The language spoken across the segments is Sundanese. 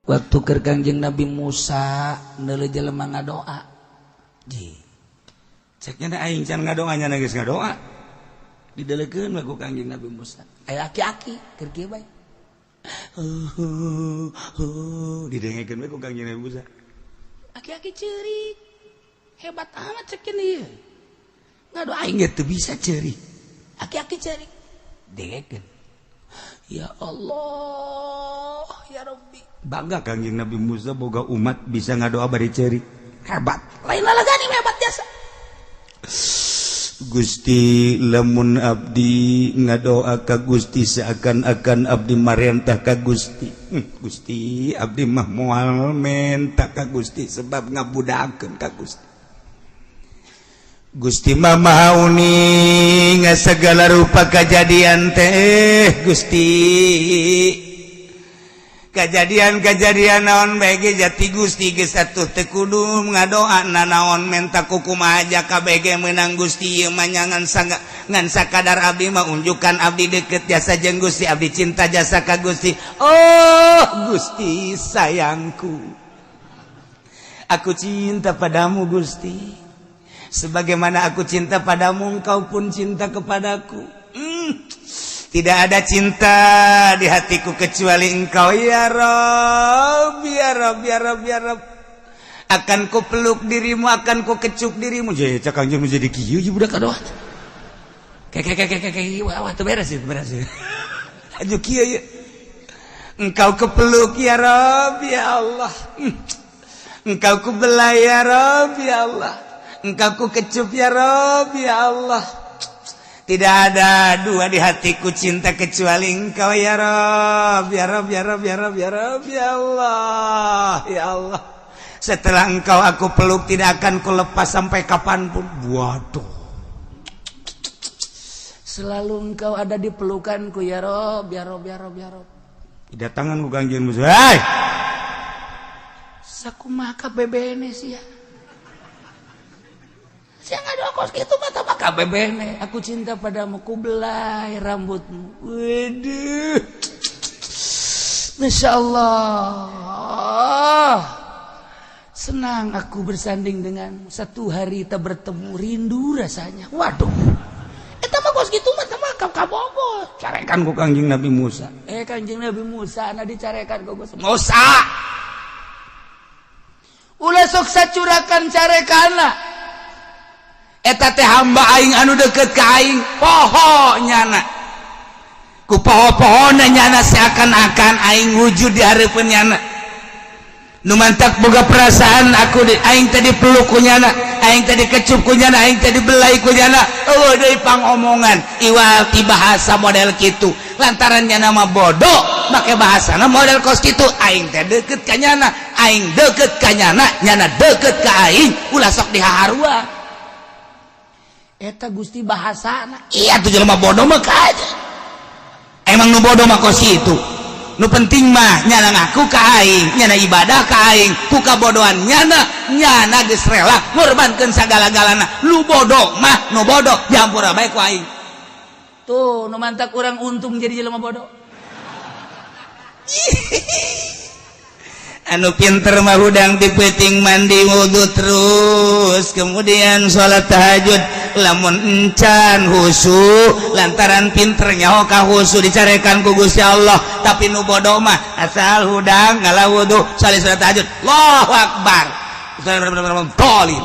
waktu keur Kangjeng Nabi Musa neuleuh jelema ngadoa ji ceknya aing can ngadoanya geus ngadoa didelekeun ku Kangjeng Nabi Musa aya aki-aki keur kieu bae didengekeun ku Kangjeng Nabi Musa aki-aki ceurik hebat amat cek ieu ngadoa aing ge teu bisa ceurik aki-aki ceurik dengekeun ya Allah ya Rabbi bangga Kangjeng Nabi Musa boga umat bisa ngadoa bari ceurik hebat lain lalagani hebat jasa Gusti lamun abdi ngadoa ka Gusti seakan-akan abdi marentah ka Gusti Gusti abdi mah moal menta ka Gusti sebab ngabudakeun ka Gusti Gusti mah mauni ngasagala rupa kajadian teh Gusti kajadian-kajadian naon bae ge jati Gusti geus atuh teu kudu ngadoana naon menta kukumaha aja kabeh ge meunang Gusti ieu mah ngan sakadar abdi mah unjukan abdi deukeut jasa jeung Gusti abdi cinta jasa ka Gusti oh Gusti sayangku aku cinta padamu Gusti sebagaimana aku cinta padamu engkau pun cinta kepadaku tidak ada cinta di hatiku kecuali engkau ya Rabb ya Rabb ya Rabb ya Rabb akan ku peluk dirimu akan ku kecup dirimu jadi Kangjeng jadi kieu ieu budak kadoa wah teu beres aju kieu ye engkau kepeluk ya Rabb ya Allah engkau ku belai ya Rabb ya Allah engkau ku kecup ya Rabb ya Allah tidak ada dua di hatiku cinta kecuali engkau ya Rabb ya Rabb ya Rabb ya Rabb ya Rabb ya Allah ya Allah setelah engkau aku peluk tidak akan ku lepas sampai kapanpun waduh selalu engkau ada di pelukanku ya Rabb ya Rabb ya Rabb ya Rabb datangan ku Kangjeng Musa hai sakumaha kabebene sia saya ngadoa kos gitu mata maka bebene aku cinta padamu ku belai rambutmu waduh Masya Allah senang aku bersanding denganmu satu hari kita bertemu rindu rasanya waduh eta mah kos gitu mata maka kabogos carekan ku Kangjeng Nabi Musa Kangjeng Nabi Musa ana dicarekan ku Musa ulah sok sacurakan carekana eta teh hamba aing anu deket ka aing poho nyana ku poho-pohona nyana seakan-akan aing wujud di hareupeun nyana nu mantak boga perasaan aku aing tadi peluk ku nyana aing tadi kecup ku nyana aing tadi belai ku nyana eueuh deui pangomongan iwal ti bahasa model kitu lantaran nyana mah bodoh make bahasana model kos kitu aing teh deukeut ka nyana aing deukeut ka nyana nyana deukeut ka aing ulah sok dihaharuan eta Gusti bahasana iya tuh jelema bodoh mah kaja emang nu bodoh mah kos itu nu penting mah nyana ngaku ka aing nyana ibadah ka aing ku kabodohan nyana geus rela ngorbankeun sagala-galana lu bodoh mah nu bodoh dihampura bae ku aing tuh nu mantak urang untung jadi jelema bodoh anu pinter mah hudang dipeuting mandi wudu terus kemudian sholat tahajud lamun encan husu lantaran pinternya ka husu dicarekan ku Gusti Allah tapi nu bodoh mah asal hudang ngalah wudu salih sholat tahajud Allahu akbar tolim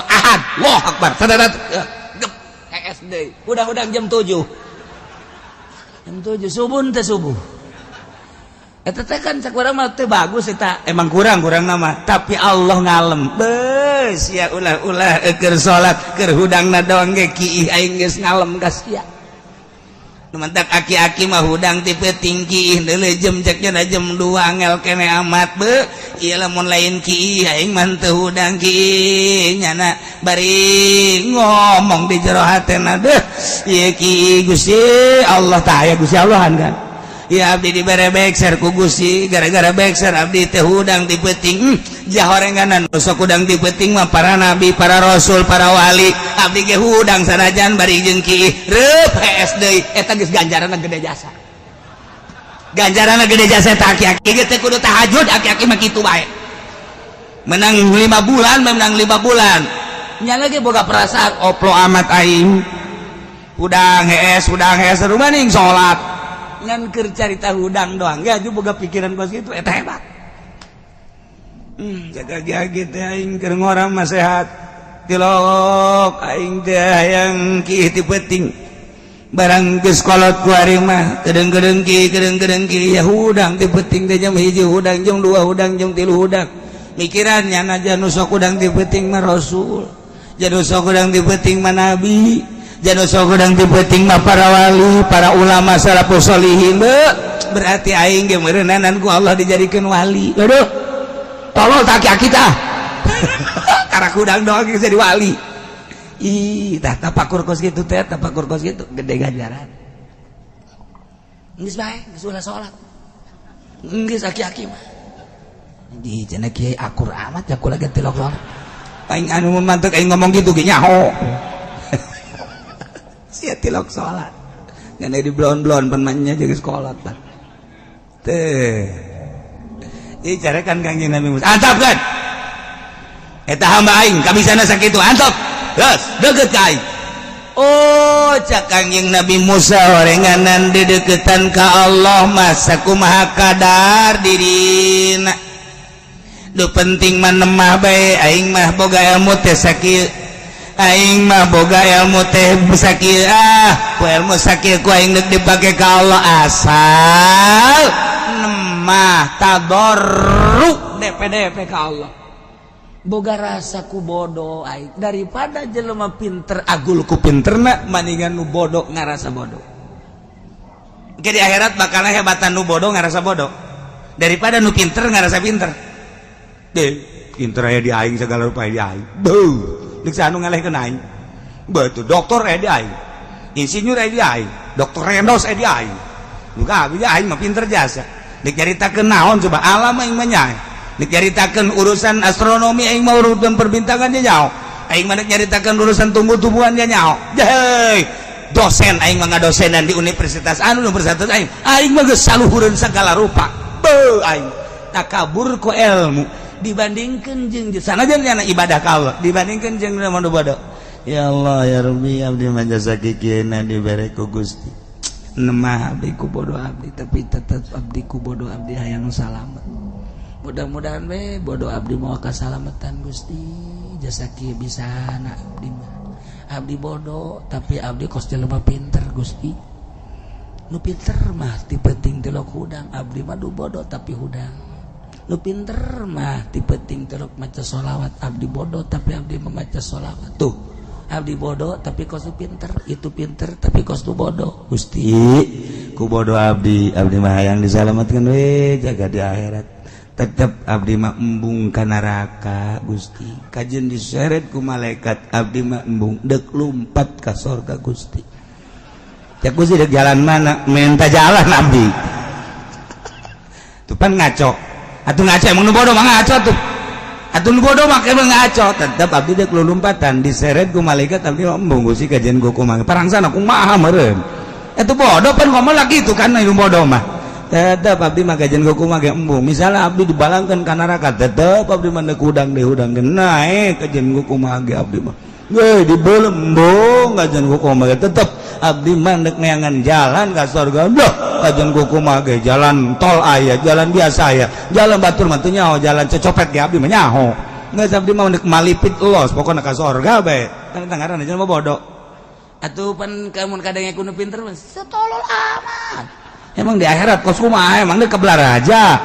ahad Allahu akbar SD hudang-hudang jam 7 subuh teh subuh eta teh kan cak urang mah teh bagus eta emang kurang nama tapi Allah ngalem beus ya ulah keur salat keur hudangna doang ge kiih aing geus ngalem ka sia nu mantak aki-aki mah hudang ti peuting kiih deuleu jam ceknya jam 2 angel kene amat be ieu lamun lain kiih aing mah teu hudang kiih nyana bari ngomong di jero hatena deuh ieu kiih Gusti Allah tah aya Gusti Allahan kan ya abdi dibere bekser ku Gusti gara-gara bekser abdi teh hudang di peuting jahorenganan sok hudang di peuting mah para nabi para rasul para wali abdi ge hudang sanajan bari jeung kieu reup HS deui eta geus ganjaranna gede jasa ganjaran gede jasa aki-aki teh kudu tahajud aki-aki mah kitu bae menang 5 bulan menang 5 bulan nya lagi boga perasaan oplo amat aing hudang hees rumah ning salat ngan keur carita hudang doang ge boga pikiran kos kitu eta hebat jaga-jaga teh aing keur ngorang mah sehat tilok aing teh hayang kieu ti penting barang geus kolot ku ari mah kedeng-kedeng ki ya hudang ti penting teh jam 1 hudang jam 2 hudang jam 3 hudang mikirannya najan nu sok hudang ti penting mah rasul jan nu sok hudang ti penting mah nabi jan nu sok hudang ti penting mah para wali para ulama salafus sholihin berarti aing ge meureunanan ku Allah dijadikeun wali aduh tolol tak aki tah karena hudang doang jadi wali ih tah tapakur kos kitu teh tapakur kos kitu gede ganjaran geus bae geus ulah salat geus aki-aki mah di cenah kiai akur amat ya kula ge tilok salat aing anu mantek aing ngomong kitu ge nyaho sia tilok salat ngan di blon-blon penmannya jeung sekolah tah teh ieu carekan Kangjeng Nabi Musa antap kan eta hamba aing kabisana sakitu antap terus deket ka aing oh cak Kangjeng Nabi Musa orenganan dedeketan ka Allah masa kumaha kadar dirina du penting mah nemah bae aing mah boga ilmu teh sakieu aing mah boga ilmu teh sakieu ku ilmu sakieu ku aing deuk dipake ka Allah asal nemah tadarruk DP ka Allah boga rasa ku bodoh aing daripada jelema pinter agul ku pinterna maningan nu bodoh ngarasa bodoh. Oke di akhirat bakal hebatan nu bodoh ngarasa bodoh daripada nu pinter ngarasa pinter. Deh, pinter aya di aing segala rupa di aing. Beuh, deuk sanu ngalehkeun aing. Beuh dokter aya di aing. Insinyur aya di aing, dokter rendos aya di aing. Nu kabeh aing mah pinter jasa. Deuk caritakeun naon coba alam aing mah nya. Diceritakan urusan astronomi aing mau urusan perbintangan dia nyaho aing mah nyaritakeun urusan tumbuh-tumbuhan dia nyaho hei dosen aing mah ngadosenan di universitas anu universitas aing mah geus saluhureun sagala rupa beuh aing takabur ku ilmu dibandingkeun jeung sanajan nya ibadah ka Allah dibandingkeun jeung nu bodoh ya Allah ya Rabbi abdi mah jasa kikieuna dibere ku Gusti nemah abdi ku bodoh abdi tapi tetep abdi ku bodoh abdi hayang salamet mudah-mudahan we bodoh abdi mau kasalamatan Gusti jasa kieu bisa anak abdi mah abdi bodoh tapi abdi kos jelema pinter Gusti nu pinter mah ti penting telok hudang abdi mah du bodoh tapi hudang nu pinter mah ti penting telok maca sholawat abdi bodoh tapi abdi memaca sholawat tuh abdi bodoh tapi kos tu pinter itu pinter tapi kos tu bodoh Gusti ku bodoh abdi mah hayang disalamatkeun we jaga di akhirat tetep abdi mah embung ka neraka Gusti kajeun diseret ku malaikat abdi mah embung deuk lumpat ka surga Gusti cek Gusti deuk jalan mana minta jalan abdi tuh pan ngaco atuh ngaco emang nu bodoh mah ngaco tuh atuh nu bodoh mah emang ngaco tetep abdi deuk lulumpatan diseret ku malaikat abdi mah embung Gusti kajeun ku kumaha parangsana kumaha meureun eta bodoh pan ngomong lagi itu kan nu bodoh mah tetep abdi mah gajian ku kumaha embung misalnya abdi dibalangkeun ka neraka tetep abdi mah neuk hudang deui hudang naik gajian ku kumaha abdi mah ge dibeulem embung gajian ku kumaha tetep abdi mah neuk neangan jalan ka surga dah gajian ku kumaha jalan tol aya jalan biasa aya jalan batur mah teu nyaho jalan cecopet ge abdi mah nyaho geus abdi mah neuk malipit los pokona ka surga bae kan ngaranna jelema bodoh atuh pan kamun kadang kudu pinter mah satolol amat. Emang di akhirat kos kumaha emang dia kebelar aja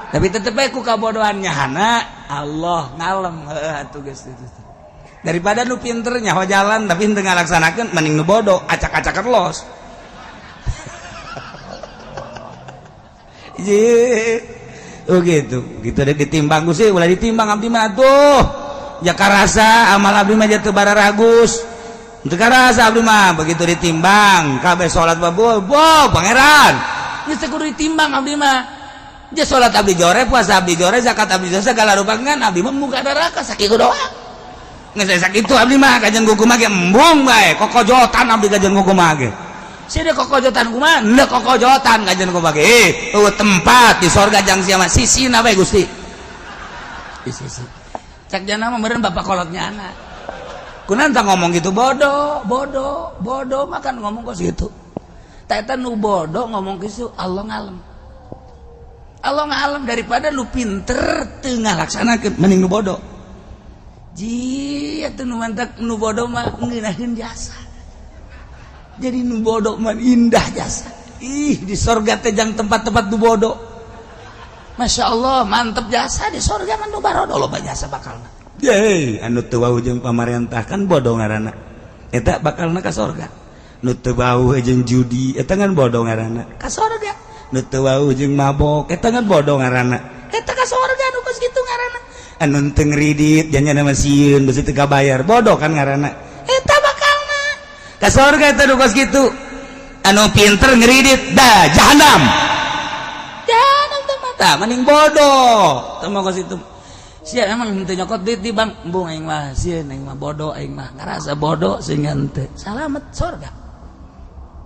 tapi tetep bae ku kabodohannya hana Allah ngalem atuh geus daripada nu pinter nyaho jalan tapi henteu ngalaksanakeun mending nu bodoh acak-acakan los oh gitu deh ditimbang Gusti ulah ditimbang abdi mah atuh ya karasa amal abdi mah teu bara ragus untuk karasa abdi mah begitu ditimbang kabeh salat babul wow pangeran geus kudu ditimbang abdi mah je salat abdi jore puasa abdi jore zakat abdi jore segala rupangan abdi mah muga neraka sakitu doang geus sakitu abdi mah kajian ku kumaha ge embung bae kokojotan abdi kajian ku kumaha ge sih kokojotan kumaha nek kokojotan kajen ku bagi tempat di sorga jang siapa sisi na bae Gusti di sisi cek jana mah meureun bapak kolotnya anak kunanta ngomong gitu bodoh makan ngomong kos gitu eta nu bodoh ngomong gitu Allah ngalem daripada lu pinter teu ngalaksanakeun mending nu bodoh ji atuh nu mantak nu bodoh mah ngeunaheun jasa jadi nu bodoh mah indah jasa di sorga teh jang tempat-tempat nu bodoh Masya Allah mantep jasa di sorga mah nu barodo loba jasa bakalna yeay anu teu wau jeung pamarentah kan bodoh ngaranna eta bakalna ka sorga nu teu wau jeung judi eta kan bodoh ngaranna ka sorga nu teu wau jeung mabok eta kan bodoh ngaranna eta ka sorga nu geus kitu ngaranna anu teu ngridit janjana mah sieun beusi teu kabayar bodoh kan ngaranna eta bakalna ka sorga eta nu geus kitu anu pinter ngridit da jahanam teh mata mending bodoh teu mah geus kitu sia emang henteu nyokot duit di bank embung aing mah sieun aing mah bodoh aing mah ngarasa bodoh sehingga henteu salamet sorga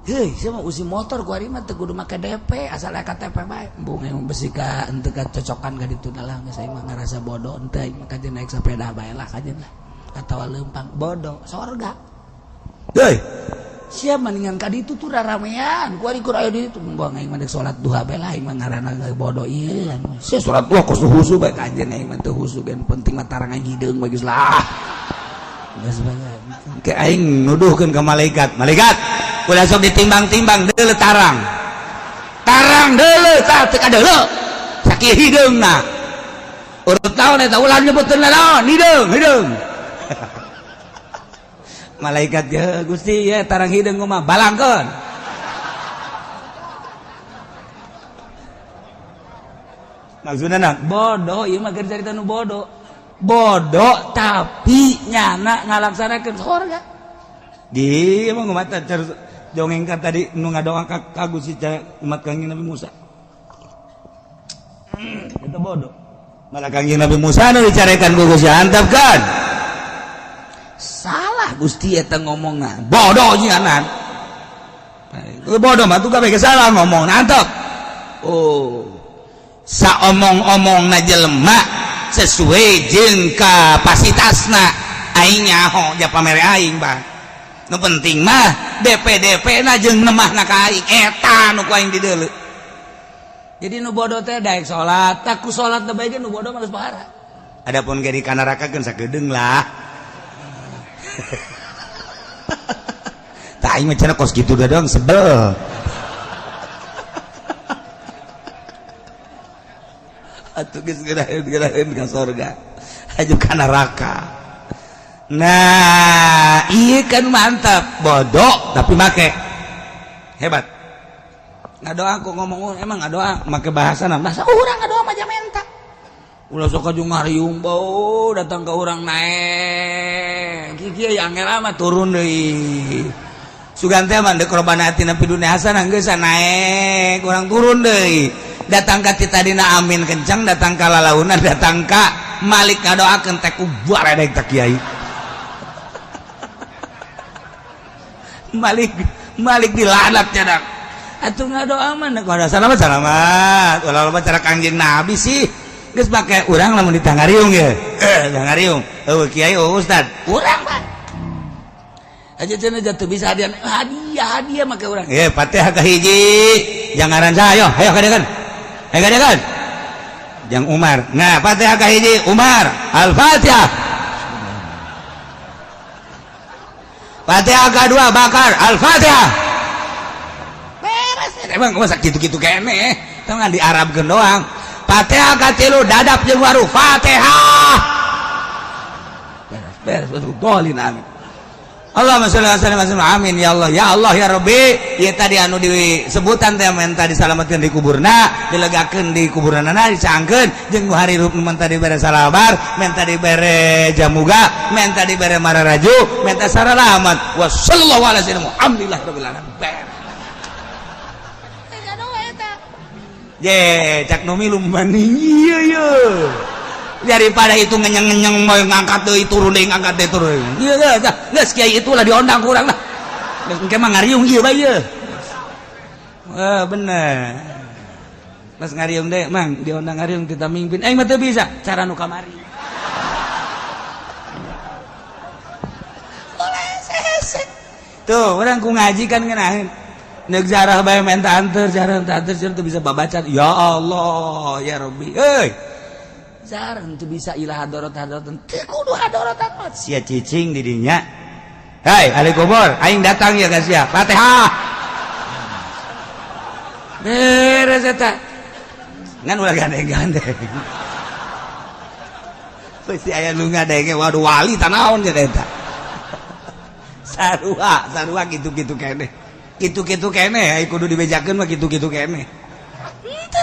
heuh sia mah usi motor ku ari mah teu kudu make DP asal aya KTP bae embung aing besi ka henteu kacocokan ka ditu lah geus aing mah ngarasa bodoh henteu aing mah kajen naik sepeda bae lah kajen lah atawa leumpang bodoh sorga heuh sia mendingan ka ditu tuh raramean ku ari kur aya di ditu embung aing mah dek salat duha bae lah aing mah ngaranna bodoh ieu sia salat duha kos husu bae kajen aing mah teu husu gen penting mah tarangan hideung bae geus lah geus bae ke aing nuduhkeun ka malaikat ulah sok ditimbang-timbang deuleu tarang deuleu tah teu kadeuleu sakieu hideungna urut naon eta ulah nyebutkeun naon hideung malaikat ya Gusti ya tarang hideung kumaha balangkeun maksudna bodoh ieu mah keur carita nu bodoh tapi nyana ngalaksanakeun sorga di emang kumaha jongeng ka tadi nu ngadoa ka Gusti umat Kangjeng Nabi Musa eta bodoh malah Kangjeng Nabi Musa nu dicarekan ku Gusti antep kan salah Gusti eta ngomongna bodoh nyianan bodoh mah tuh kabeh salah ngomong antep saomong-omongna jelema sesuai jeung kapasitasna aing nyaho ja pamere aing bah nu penting mah DP na jeung nemahna ka aing eta nu ku aing dideuleu jadi nu bodoh teh daek salat tak ku salat teh bae nu bodoh mah geus bahara adapun ge di ka neraka geus sakedeung lah tak aing mah cenah kos kitu doang sebel atuh geus geraheun ka sorga aju ka neraka nah iya kan mantap bodoh tapi make hebat ngadoa aku ngomong emang ngadoa make bahasana bahasa urang ngadoa mah jamenta ulah sok aju ngariung bau datang ke urang naek kieu angel mah turun deui sugan teh mah deuk robana atina pidunya hasanah geus naek urang turun deui datang ka titadina amin kencang datang ka lalauna datang ka malik ngadoakeun teh ku baredeg tak kiai Malik dilanat cadak atuh ngadoa mah kada salamat ulah loba cara Kangjeng Nabi sih geus make urang lamun ditangariung ye tangariung eueuh kiai ustad urang mah aja cenah jatuh bisa hadiah make urang Fatihah ka hiji jangaran saya ayo kadekan Jang Umar nah Fatihah ka hiji Umar Al-Fatihah Fatihah kedua Bakar Al-Fatihah beres emang masa gitu-gitu kene tengah di Arab doang Fatihah katilu dadap jeung waru Fatihah beres golin amin Allahumma sholli ala sayyidina amin ya Allah ya Rabbi ieu tadi anu disebutan teh men tadi disalametkeun di kuburna dilegakeun di kuburanana dicaangkeun jeung hari rup men tadi bere salabar men tadi bere jamuga men tadi bere mararaju men tadi saralamat wa sallallahu alaihi wasallam alhamdulillah rabbil alamin ye cak nu milu mani ieu daripada itu ngenyeng-ngenyeng mau ngangkat deui turun deui ngangkat deui turun ieu geus kiai itulah diondang kurang lah geus engke mah ngariung ieu bae ieu bener pas ngariung deh mang diundang ngariung kita mimpin mah teu bisa cara nu kamari tuh orang ku ngaji kan ngeunaheun neuk zarah bae menta anter zarah teu bisa babaca ya Allah ya Rabbi euy zarah teu bisa ilah hadarat-hadaratan teu kudu hadaratan sia cicing di dinya hai ahli kubur aing datang ya guys ya Fatihah beres eta ngan ulah gandeng-gandeng pasti aya nu ngadenge waduh wali tanaon nya eta sarua gitu-gitu keneh gitu-gitu keneh ai kudu dibejakeun mah gitu-gitu keneh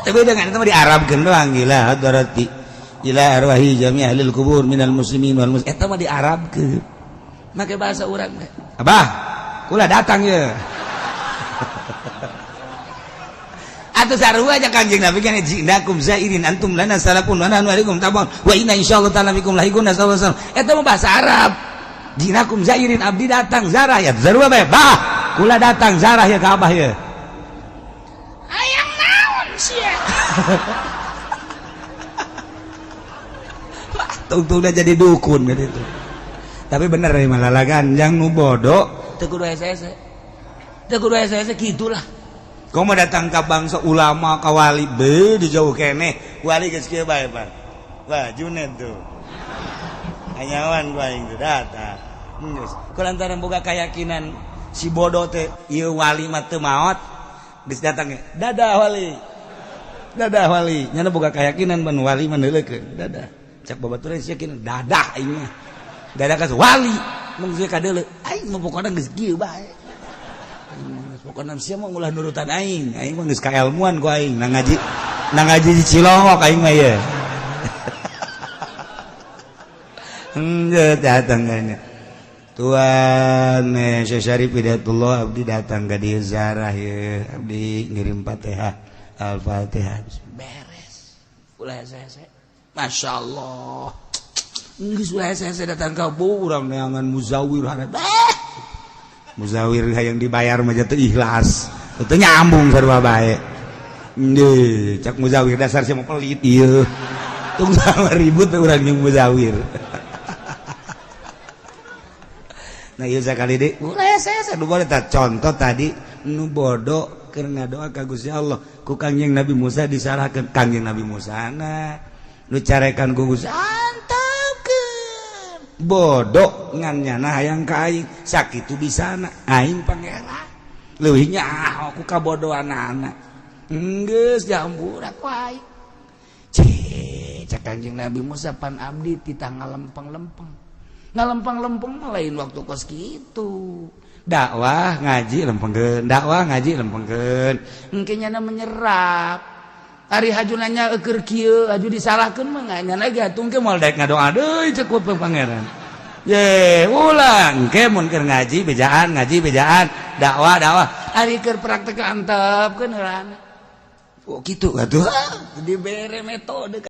teu beda ngan eta mah diarabkeun doang gila hadarati ila arwahi jami ahli kubur minal muslimin wal muslimin eta mah diarabkeun make bahasa urang teh abah kula datang ye atuh sarua aja Kangjeng Nabi kan jinakum zairin antum lana salafun wa nahnu alaikum tabun wa inna insyaallah ta'ala bikum lahikun sallallahu eta mah bahasa Arab jinakum zairin abdi datang zarah ya sarua bae bah kula datang zarah ya ka abah ye hayang naon sia tungtungna jadi dukun gitu tapi bener ya malah ganjang nu bodoh teu kudu hese gitulah kau mau datang ke bangsa ulama ke wali be di jauh kene wali geus kieu bae Pak wah Junet tuh anyawan gua aing teh datang geus kulantaran boga keyakinan si bodoh teh ieu wali mah teu maot geus datang dadah wali nyana boga keyakinan ban wali mah neuleukeun dadah cak babaturan yakin dadah aing mah dadah ka wali mun geus ka deuleu aing mah pokona geus kieu bae pokoknya siapa mau ngulah nurutan aing mah geus kailmuan ku aing nang ngaji di Cilongok aing mah ye datang kana Tuan Syekh Syarif Hidayatullah abdi datang ka dieu ziarah ye abdi ngirim Fatihah Al-Fatihah beres ulah hese masyaallah geus ulah hese datang ka urang neangan muzawir hareup muzawir yang dibayar mah teu ikhlas teu nyambung sarua bae deui cak muzawir dasar sia mah pelit ieu tong sama ribut urang jeung muzawir nah ieu sakali deui ulah saya nu bodoh contoh tadi nu bodoh keur ngadoa ka Gusti Allah ku Kangjeng Nabi Musa disarahkeun Kangjeng Nabi Musa na nu carekan ku Gusti bodoh ngan nyana hayang ka aing sakitu bisana aing pangeran leuwih nya aku kabodohan anak geus jambur aku aing cek Kangjeng Nabi Musa pan abdi titah ngalempeng-lempeng mah lain waktu kos kitu dakwah ngaji lempengkeun engke nyana menyerap ari hajunanya keur kieu aju disalahkeun mah nyana ge hatung ke moal daek ngadoa deui cek ku pangeran ye ulang ke mun keur ngaji bejaan dakwah ari keur praktek antepkeun heurana oh kitu atuh dibere metode